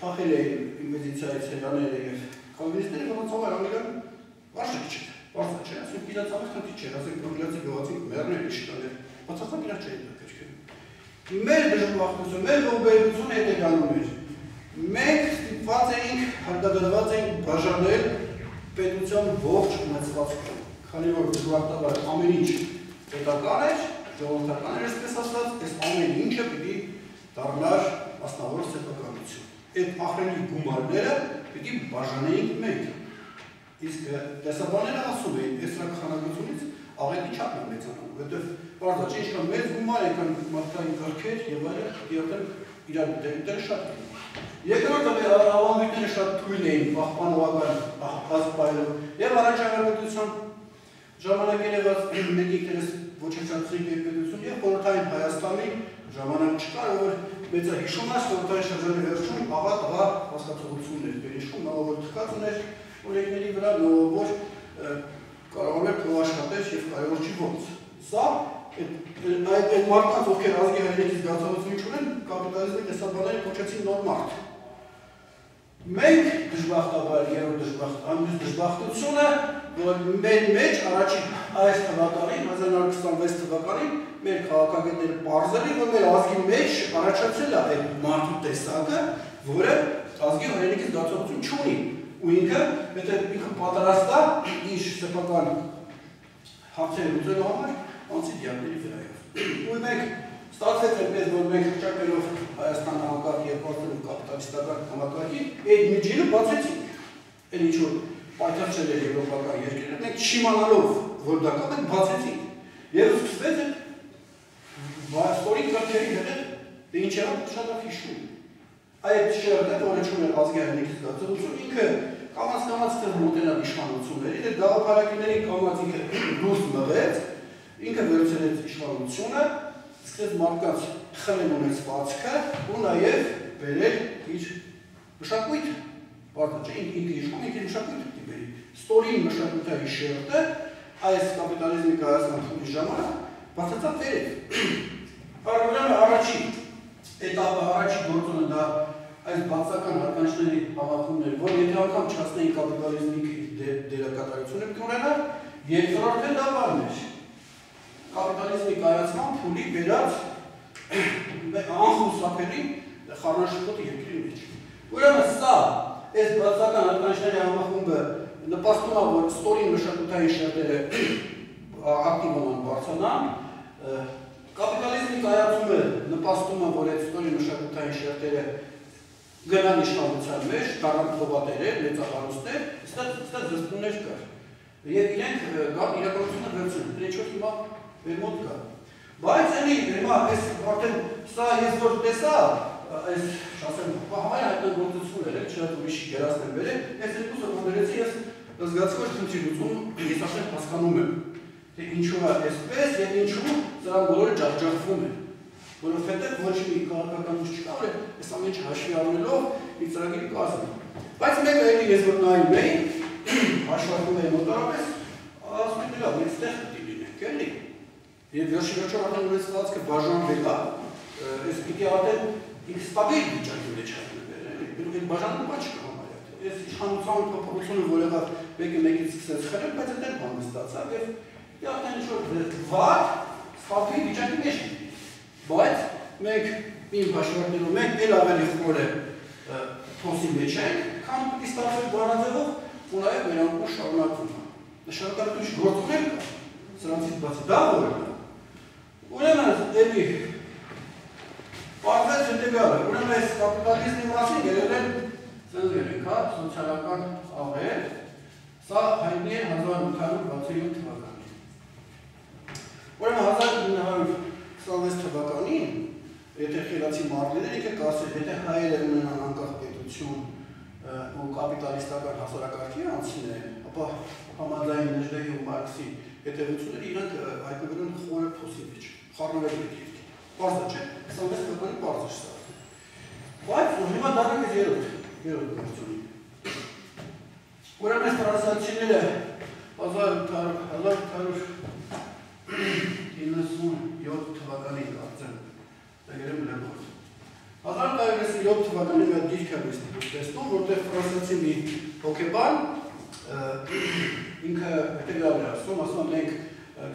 փախել էին ինկվիզիցիայից հերաները եւ կալվինիստները, որոնց համար Անգլիան վարժեք չէր։ Վարժա չէ, ասենք իրաց համար քննի չէր, ասենք անգլիացի գյուղացի մեռներ իշխաներ, բացասական իրաց չէին դեպքերում։ Մեր դժբախտությունը, մեր ողբերգությունը հետեւանում էր։ Մենք ստիպված էինք, հարկադրված էինք բաժանել պետության ողջ ունեցվածքը, քանի որ դժբախտաբար ամեն ինչ պետական էր, ժողովրդական էր, այսպես ասած, այս ամեն ինչը պիտի դառնար մասնավոր սեփականություն։ Այդ ահռելի գումարները պիտի բաժանեինք մենք։ Իսկ տեսաբանները ասում էին, այս քանակությունից աղետի չափն է մեծանում, որովհետև բարձր չէ, ինչքան մեծ գումար եկան մարդկային կարգեր եւ այլն, իրական իրար դեպքերը շատ են։ Երկրորդը ավանդույթները շատ թույլ էին պահպանողական ազգայլով եւ առաջնահերթության ժամանակ եղած մեկ ինտերես ոչնչացրի պետություն եւ խորհրդային Հայաստանի ժամանակ չկար, որ մեծը հիշում է խորհրդային շրջանի վերջում աղա տղա հասկացողություններ վերհիշում, նա որ թքած ուներ օրենքների վրա, որ կարող է փոխաշխատել եւ կարևոր չի ոնց։ Սա այդ մարդկանց, ովքեր ազգի հայրենիքի զգացողություն ունեն, կապիտալիզմի տեսաբանները կոչեցին նոր մարդ։ Մենք դժբախտաբար երրորդ դժբախտությունը, որ մեր մեջ առաջին այս թվականին, 1926 թվականին, մեր քաղաքագետները պարզել են, որ մեր ազգի մեջ առաջացել է այդ մարդու տեսակը, որը ազգի հայրենիքի զգացողություն չունի։ Ու ինքը, եթե ինքը պատրաստ է իր սեփական հարցերը լուծելու համար, անցի դիակների վրայով։ Ու մենք ստացվեց այդպես, որ մենք հռչակելով Հայաստան համակարգի եւ գործելով կապիտալիստական համակարգի, այդ միջինը բացեցինք։ Էլ ինչ որ պայթացել էր եվրոպական երկրները, մենք չիմանալով, որ դա կա, մենք բացեցինք։ Եվ սկսվեց այդ ստորիկ կարգերի հետ, դե ինչ եղավ շատ հիշում։ Այդ շերտը, որը չուներ ազգի հայրենիքի զգացողություն, ինքը կամաց մոտենալ իշխանություններին, այդ գաղափարակիների կամաց ինքը դուրս մղեց, ինքը վերցրեց իշխանությունը, սկսեց մարդկանց խլել ունեցվածքը ու նաև բերել իր մշակույթը։ Բարդ չէ, ինքը իշխում, ինքը մշակույթը պիտի բերի։ Ստորին մշակութային շերտը այս կապիտալիզմի կայացման փուլի ժամանակ բացացավ վերև։ Ուրեմն առաջին էտապը, առաջին գործոնը դա այս բացական հատկանիշների հավաքումն էր, որ եթե անգամ չհասնեին կապիտալիզմի դերակատարությունը պիտի ունենար, երկրորդը դա բանն էր։ Կապիտալիզմի կայացման փուլի բերած անխուսափելի խառնաշփոթ երկրի մեջ։ Ուրեմն սա այս բացական հատկանիշների հավաքումը նպաստում է, որ ստորին մշակութային շերտերը ակտիվանան բարձրանան, կապիտալիզմի կայացումը նպաստում է, որ այդ ստորին մշակութային շերտերը գնան իշխանության մեջ, դառնան փոխատերեր, մեծահարուստներ, ստեղ զսպումներ կար։ Եվ իրենք կան իրականությունը վերցնում, դրանից որ հիմա մեր մոտ կա։ Բայց էլի հիմա այս արդեն սա ես որ տեսա, այս ասեմ, համայն հայտնագործություններ են, շատ ուրիշի գերացնեմ բերել, այս երկուսը որ բերեցի, ես զգացի, որ խնդրի լուծում ես արդեն հասկանում եմ, թե ինչու է այսպես եւ ինչու սրանք բոլորը ջախջախվում են։ Որովհետև ոչ մի քաղաքական ուժ չկա, որ այս ամեն ինչը հաշվի առնելով իր ծրագիր կազմի։ Բայց մեկը էլի ես որ նայում էի, հաշվարկում էի մոտավորապես, ասում եմ լավ, մենք ստեղ պիտի լինենք, էլի։ Եվ վերջիվերջո արդեն ունեցվածքը բաժանվել է, այս պիտի արդեն ինքը ստաբիլ վիճակի մեջ հայտնվել, էլի։ Այդ բաժանումը չկա համարյա։ Այս իշխանության փոփոխությունը, որ եղավ մեկը մեկից սկսեց խրել, բայց այդտեղ բանը ստացավ եւ արդեն ինչ-որ վատ ստաբիլ վիճակի մեջ է։ Բայց մենք իմ հաշվարկներում մենք էլ ավելի խորը փոսի մեջ ենք, քան պիտի ստացվի բանաձևով ու նաև մեր անկում շարունակվում է։ Նշանակալի ինչ գործողներ կա, սրանցից բացի դա որ է։ Ուրեմն էլի պարզեց հետևյալը, ուրեմն այս կապիտալիզմի մասին եղել են ծնվել հա, սոցիալական աղեր, սա հայտնի է 1867 թվականին։ Ուրեմն 1926 թվականին, եթե խելացի մարդներ եկեք ասել, եթե հայերը ունենան անկախ պետություն ու կապիտալիստական հասարակարգի անցնեն, ապա համաձայն Նժդեի ու Մարքսի հետևությունները իրանք հայտնվել են խորը փոսի մեջ, խառնվել են երկի։ Պարզը չէ, 26 թվականի պարզը չսա։ Բայց հիմա դառնում է երրորդ գործունի։ Ուրեմն այս ֆրանսիացիները 1897 թվականին կարծեմ դերում լեգոց։ 1997 թվականին մի դիրք եմ տեսնում, որտեղ ֆրանսիացի մի հոգեբան ինքը հետևյալ է ասում, մենք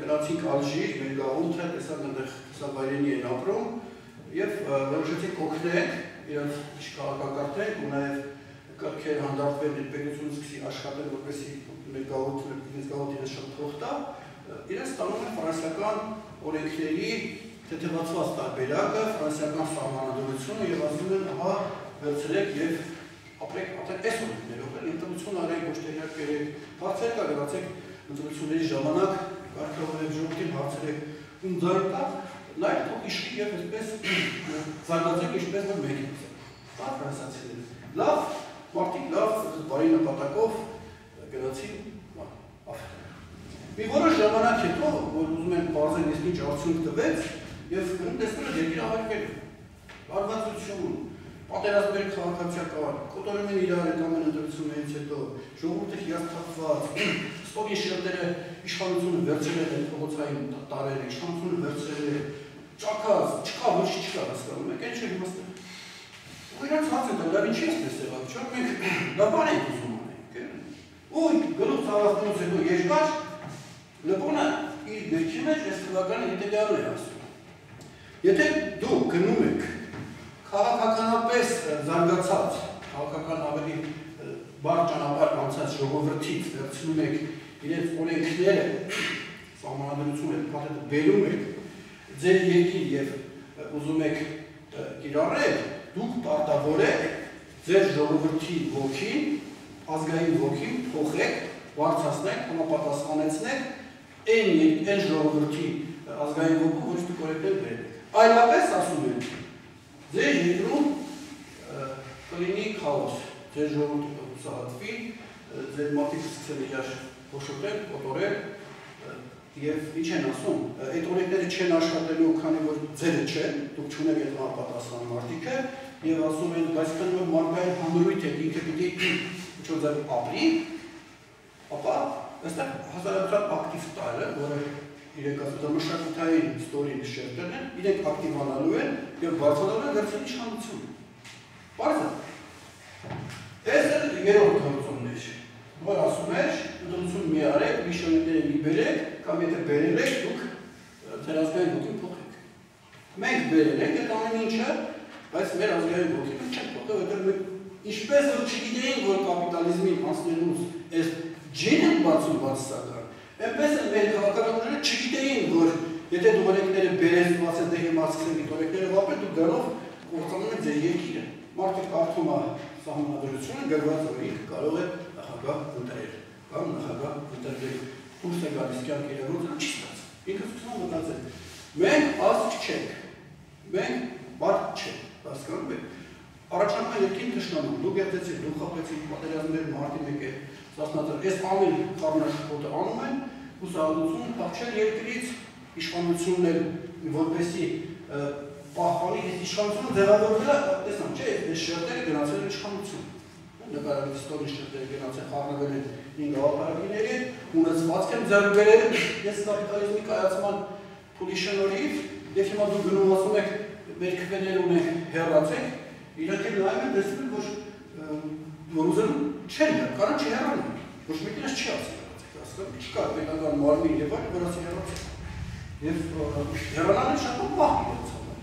գնացինք Ալժիր, մեր գաղութը, տեսանք այնտեղ սավայրենի են ապրում եւ որոշեցինք օգնել իրենց քաղաքակարգեր ու նաեւ կարգեր հանդարտվել իր պետությունը սկսի աշխատել որպեսզի մեր գաղութը իրենց շատ փող տա, իրենց ստանում են ֆրանսիական օրենքների թեթևացված տարբերակը, ֆրանսիական սահմանադրությունը եւ ասում են, ահա վերցրեք եւ ապրեք այս օրենքներով, ինտենսիվ արեք ոչ թե երբեք հարցեր կա գնացեք ընտրությունների ժամանակ կարգավորեք ժողովրդին հարցրեք ում ձայն տա, նայեք թող իշխի եւ այսպես զարգացեք ինչպես որ մենք ենք։ Դա ֆրանսիացիները։ Լավ, մարդիկ լավ բարի նպատակով գնացին մի որոշ ժամանակ հետո, որ ուզում են բարձր իսկ ինչ արդյունք տվեց եւ տեսնում են երկիր ավարտվել։ Լարվածություն, պատերազմների քաղաքացիական, կոտորում են իրար այդ ամեն ընտրություններից հետո, ժողովուրդը հիասթափված, ստորի շերտերը իշխանությունը վերցրել են փողոցային տարերը, իշխանությունը վերցրել է, ճակած, չկա, ոչ չկա, հասկանում եք, այն չէ իմաստը։ Ու իրանց հաց է դա ինչի ես տեսել, չէ՞ մենք դա բան ենք ուզում անենք։ Ու գլուխ ցավացնելուց հետո երկար Լեպոնը իր գրքի մեջ այս թվականի հետևյալն է ասում։ Եթե դուք գնում եք քաղաքականապես զարգացած, քաղաքական ավելի բարդ ճանապարհ անցած ժողովրդից վերցնում եք իրենց օրենքները, սահմանադրությունը, պատերը բերում եք ձեր երկիր եւ ուզում եք կիրառել, դուք պարտավոր եք ձեր ժողովրդի ոգին, ազգային ոգին փոխեք, բարձրացնեք, համապատասխանեցնեք այն ժողովրդի ազգային ոգու ոչ թե կորեկտել բերեք։ Այլապես ասում են, ձեր երկրում կլինի քաոս, ձեր ժողովուրդը կհուսահատվի, ձեր մարդիկ սկսել իրար փոշոտել, կոտորել եւ ինչ են ասում, այդ օրենքները չեն աշխատելու, քանի որ ձերը չեն, դուք չունեք այդ համապատասխան մարդիկը եւ ասում են, բայց քանի որ մարդկային հանրույթ է, ինքը պիտի ինչ-որ ձև ապրի, ապա այստեղ հազարամյա ակտիվ տարը, որը իրենք մշակութային ստորին շերտերն են, իրենք ակտիվանալու են եւ բարձրանալու են վերցնել իշխանություն։ Բարձր։ Այս է երրորդ գործոնն է, որ ասում է, ընտրություն մի արեք, մի շրջանները մի բերեք, կամ եթե բերել եք, դուք ձեր ազգային ոգին փոխեք։ Մենք բերել ենք այդ ամեն ինչը, բայց մեր ազգային ոգին չենք փոխել, որովհետեւ ինչպես որ չգիտեին, որ կապիտալիզմին անցնելուց այս ջին են բացում բացասական, այնպես են մեր քաղաքականները չգիտեին, որ եթե դու օրենքները բերես ու ասես դե հիմա սկսենք այդ օրենքները վապել, դու դրանով կործանում ես ձեր երկիրը։ Մարդը կարդում է սահմանադրությունը, գրված օրենք կարող է նախագահ ընտրել, կամ նախագահ ընտրել։ Դուրս է գալիս կյանքի իրավունքը չի ստացվում։ Ինքը սկսում է մտածել։ Մենք ազգ չենք, մենք բարդ չենք, հասկանում եք։ Առաջանում է երկին թշնամու, դուք երդեցիք, դուք խաբեցիք, պատերազմներ մարդի մեկ է ստացնածը, այս ամեն խառնաշփոթը անում են, հուսահատություն փախչել երկրից, իշխանությունն էլ որպեսզի պահպանի, այս իշխանությունը ձևավորվել է, տեսնամ, չէ, այս շերտերը գնացել են իշխանություն։ Նկարագրի ստորի շերտերը գնացել խառնվել են 5 գաղափարակիների, ունեցվածք են ձեռք բերել, ես կապիտալիզմի կայացման փուլի շնորհիվ, եւ հիմա դուք գնում ասում եք, մեր քվեները ունենք հեռացեք, իրանք էլ նայում են տեսնում, որ ուզում չեն, կարան չհեռանում, ոչ մեկին ես չի ասել, հասկանում, չկա պետական մարմին եւ այլ, որ ասի հեռացեք։ Եվ հեռանալը շատ պահ իրենց համար։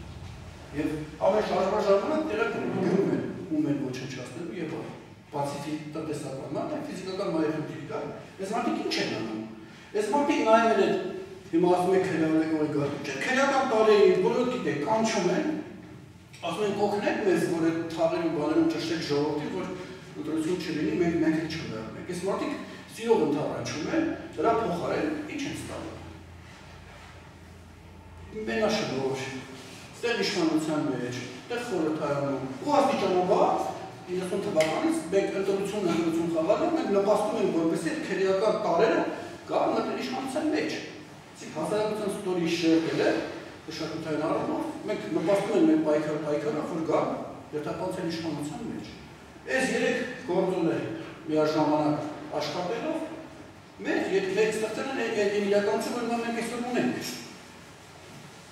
Եվ ամեն շարժման տեղը գրում են, ում են ոչնչացնելու եւ այլ։ Բացի տնտեսական մարդ, ֆիզիկական մայրուղի կա, այս մարդիկ ինչ են անում։ Այս մարդիկ նայում են այդ հիմա ասում եք քրեական գարու, չէ, քրեական տարիներին բոլորը գիտեք, կանչում են, ասում են օգնեք մեզ, որ այդ թաղերում բաներում ճշտեք ժողովրդին, որ ընտրություն չլինի, մենք չմեռնենք։ Այս մարդիկ սիրով ընդառաջում են, դրա փոխարեն ինչ են ստանում։ Մենաշնորհ, ստեղ իշխանության մեջ, ստեղ խորհրդարանում, ու աստիճանաբար 90 թվականից մենք ընտրություն խաղալով մենք նպաստում ենք, որպեսզի այդ քրեական տարերը գան մտել իշխանության մեջ։ Իսկ հասարակության ստորի շերտերը մշակութային առումով մենք նպաստում ենք մեր պայքարով, որ գան երթափոխության իշխանության մեջ։ Այս երեք գործոնները միաժամանակ աշխատելով մենք ստեղծել են իրականություն, որ մենք այսօր ունենք։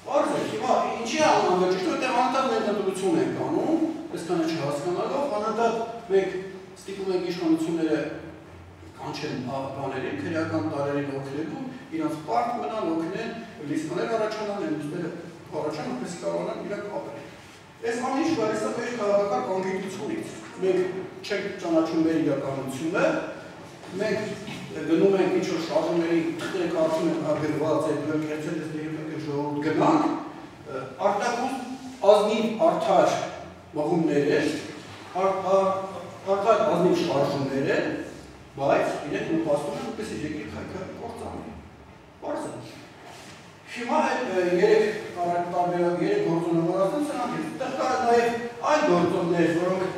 Արզ է, հիմա ինչի անհանգստություն, որտեղ անընդհատ մենք ընտրություն ենք անում, այսքանը չհասկանալով, անընդհատ մենք ստիպում ենք իշխանությունները կանչեն բաներին, քրեական տարերին օգնելու, իրանց պարտ մնան, օգնեն, լիսկաներ առաջանան, լույսները առաջանան, որպեսզի կարողանան իրանք ապրել։ Այս ամեն ինչ գալիս է մեր քաղաքական կոնկրետությունից։ Մենք չենք ճանաչում մեր իրականությունը, մենք գնում ենք ինչ-որ շարժումների թղթերը կարծում ենք ագրված է, դուք կերցել ես դեպի ժողովուրդ գնանք, արտակուստ ազնիվ արդար մղումներ են, արդար ազնիվ շարժումներ են, բայց իրենք նպաստում են, որպեսզի երկրի քայքայը կործանի։ Պարզ է։ Հիմա երեք տարբերակ երեք գործոնավորացան սրանք են, այդտեղ կա նաև այլ գործոններ, որոնք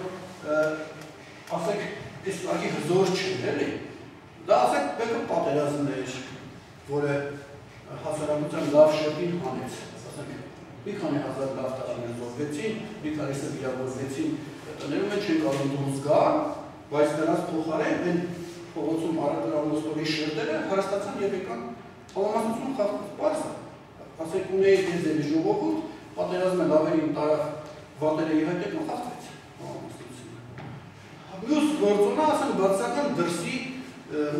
ասենք այս ուղղակի հզոր չեն, էլի։ Դա ասենք պետք է պատերազմներ, որը հասարակության լավ շերտին հանեց, ասենք մի քանի հազար լավ տարիներ զոհվեցին, մի քանիսը վիրավորվեցին, տներում են չեն կարող դուրս գան, բայց նրանց փոխարեն են փողոցում առատորամոստորի շերտերը հարստացան եւ եկան համամասնություն խախտած պարզ է, ասենք ունեի դեզելի ժողովուրդ, պատերազմը լավերին տարավ վատերը եւ հետո խախտվեց համամասնությունը։ Մյուս գործոնը ասենք բացական դրսի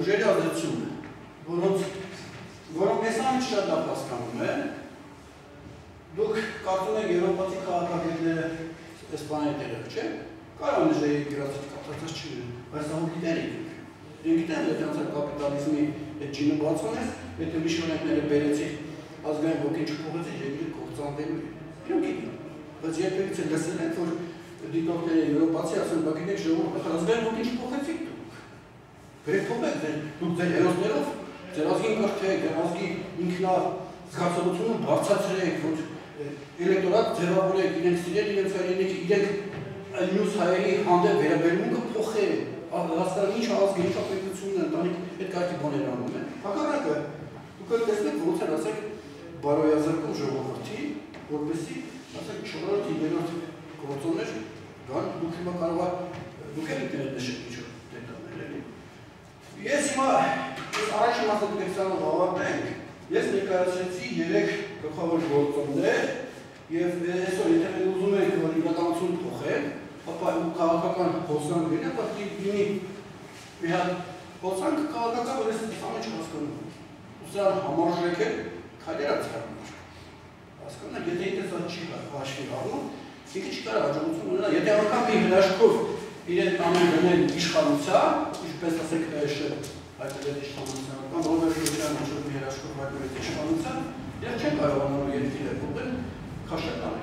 ուժերի ազդեցությունն է, որոնք ես ամեն շատ լավ հասկանում են, դուք կարծում եք եվրոպացի քաղաքագետները այս բաների տեղը չէ, կարող են ժեի գրածից կապտացած չլինեն, բայց սա գիտեն եք։ Իրենք գիտեն, եթե անցար կապիտալիզմի այդ ջինը բացվում ես, եթե մի շնորհները բերեցի ազգային ոգին չփոխեցի, երկրի կործանվելու է։ Իրենք գիտեն, բայց երբևիցե լսել են, որ դիտորդները եվրոպացի ասեն, բա գիտեք ժողովուրդ, ազգային ոգին չփոխեցիք դուք։ Գրեք փոխեք, դուք ձեր հերոսներով ձեր ազգին կրթեք, ձեր ազգի ինքնազգացողությունը բարձրացրեք, որ էլեկտորատ ձևավորեք, իրենք սիրել իրենց հայրենիքը, իրենք մյուս հայերի հանդեպ վերաբերմունքը փոխեք, հասկանալ ինչ ազգ, ինչ պետությունն է, ընտանիք այդ կարգի բաներ անում են։ Հակառակը, դուք տեսնեք, ոնց են ասեք բարոյազրկում ժողովրդի, որպեսզի ասեք 4-րդ, 5-րդ գործոններ գան, դուք հիմա կարող դուք եք դերել նշեք ինչ-որ դետալներ, էլի։ Ես հիմա առաջին մասնակցությամբ ավարտենք, ես ներկայացրեցի 3 գլխավոր գործոններ եւ այսօր եթե մենք ուզում ենք որ իրականություն փոխել, ապա քաղաքական հոսանք լինի, ապա դիմի մի հատ հոսանք քաղաքական որ ես ամեն ինչ հասկանում եմ։ Ուսան համարժեք է քայլերը ցարում։ Հասկանա, եթե ինքս չի հաշվի առնում, ինքը չկարա հաջողություն ունենա, եթե անգամ մի հրաշքով իրեն տանում գնել իշխանության, ինչպես ասենք հայտնել իշխանության, կամ Ռոբերտ Քոչարյանը ինչ-որ մի հրաշքով հայտնել իշխանության, իրենք չեն կարողանալու երկիրը փոխել քաշական